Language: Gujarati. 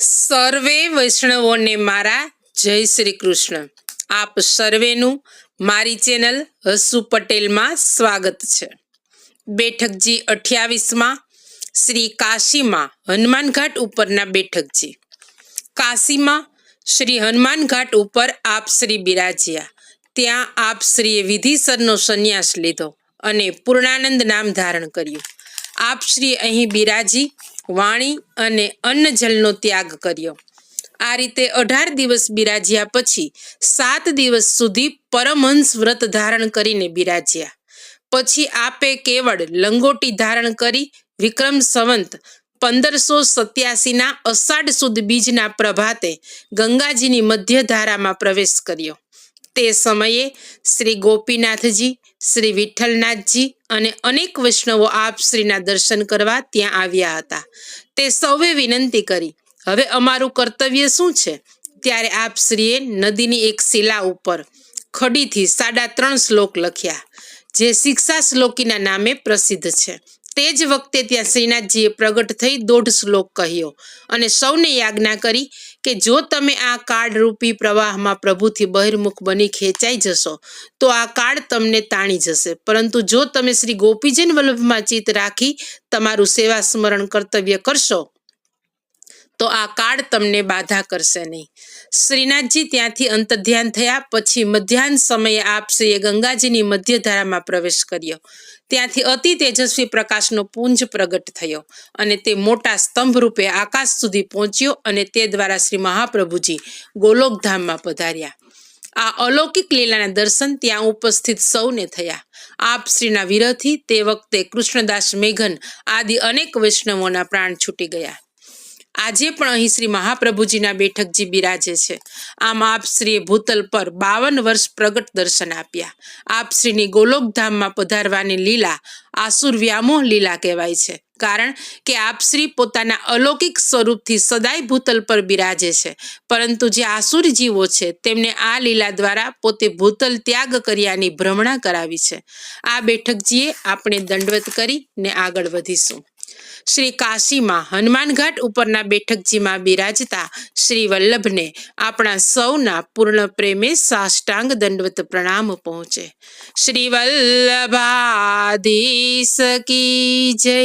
સર્વે વૈષ્ણવોને મારા જય શ્રી કૃષ્ણ. આપ સર્વેનું મારી ચેનલ હસુ પટેલમાં સ્વાગત છે. બેઠકજી 28માં શ્રી કાશીમાં હનુમાન ઘાટ ઉપરના બેઠકજી. કાશીમાં શ્રી હનુમાન ઘાટ ઉપર આપ શ્રી બિરાજ્યા. ત્યાં આપ શ્રીએ વિધિસરનો સંન્યાસ લીધો અને પૂર્ણાનંદ નામ ધારણ કર્યું. આપ શ્રી અહીં બિરાજી વાણી અને અન્ન જલનો ત્યાગ કર્યો. આ રીતે 18 દિવસ બિરાજ્યા પછી 7 દિવસ સુધી પરમહંસ વ્રત ધારણ કરીને બિરાજ્યા. પછી આપે કેવળ લંગોટી ધારણ કરી વિક્રમ સંવંત 1587ના અષાઢ સુદ બીજના પ્રભાતે ગંગાજીની મધ્ય ધારામાં પ્રવેશ કર્યો. તે સમયે શ્રી ગોપીનાથજી, શ્રી વિઠ્ઠલનાથજી અને અનેક વૈષ્ણવો આપ શ્રીના દર્શન કરવા ત્યાં આવ્યા હતા. તે સૌએ વિનંતી કરી, હવે અમારું કર્તવ્ય શું છે? ત્યારે આપ શ્રીએ નદીની એક શિલા ઉપર ખડીથી 3.5 શ્લોક લખ્યા, જે શિક્ષા શ્લોકીના નામે પ્રસિદ્ધ છે. તે જ વખતે ત્યાં શ્રીનાથજીએ પ્રગટ થઈ 1.5 શ્લોક કહ્યો અને સૌને યાજ્ઞા કરી કે જો તમે આ કાળરૂપી પ્રવાહમાં પ્રભુથી બહિર્મુખ બની ખેંચાઈ જશો તો આ કાળ તમને તાણી જશે, પરંતુ જો તમે શ્રી ગોપીજન વલ્લભમાં ચિત્ત રાખી તમારું સેવા સ્મરણ કર્તવ્ય કરશો તો આ કાળ તમને બાધા કરશે નહીં. શ્રીનાથજી ત્યાંથી અંતર્ધ્યાન થયા પછી મધ્યાહન સમયે આપ શ્રીએ ગંગાજીની મધ્યધારામાં પ્રવેશ કર્યો. ત્યાંથી અતિ તેજસ્વી પ્રકાશનો પુંજ પ્રગટ થયો અને તે મોટા સ્તંભ રૂપે આકાશ સુધી પહોંચ્યો અને તે દ્વારા શ્રી મહાપ્રભુજી ગોલોકધામમાં પધાર્યા. આ અલૌકિક લીલાના દર્શન ત્યાં ઉપસ્થિત સૌને થયા. આપ શ્રીના વિરહથી તે વખતે કૃષ્ણદાસ મેઘન આદિ અનેક વૈષ્ણવોના પ્રાણ છૂટી ગયા. આજે પણ અહીં શ્રી મહાપ્રભુજીના બેઠકજી બિરાજે છે. આમ આપ શ્રીએ ભૂતલ પર 52 વર્ષ પ્રગટ દર્શન આપ્યા. આપ શ્રીની ગોલોકધામમાં પધારવાની લીલા આસુર વ્યામોહ લીલા કહેવાય છે, કારણ કે આપ શ્રી પોતાના અલૌકિક સ્વરૂપથી સદાય ભૂતલ પર બિરાજે છે, પરંતુ જે આસુર જીવો છે તેમને આ લીલા દ્વારા પોતે ભૂતલ ત્યાગ કર્યાની ભ્રમણા કરાવી છે. આ બેઠકજીએ આપણે દંડવત કરીને આગળ વધીશું. શ્રી કાશીમાં હનુમાન ઘાટ ઉપરના બેઠકજીમાં બિરાજતા શ્રી વલ્લભને આપણા સૌના પૂર્ણ પ્રેમે સાષ્ટાંગ દંડવત પ્રણામ પહોંચે. શ્રી વલ્લભાધીશ કી જય.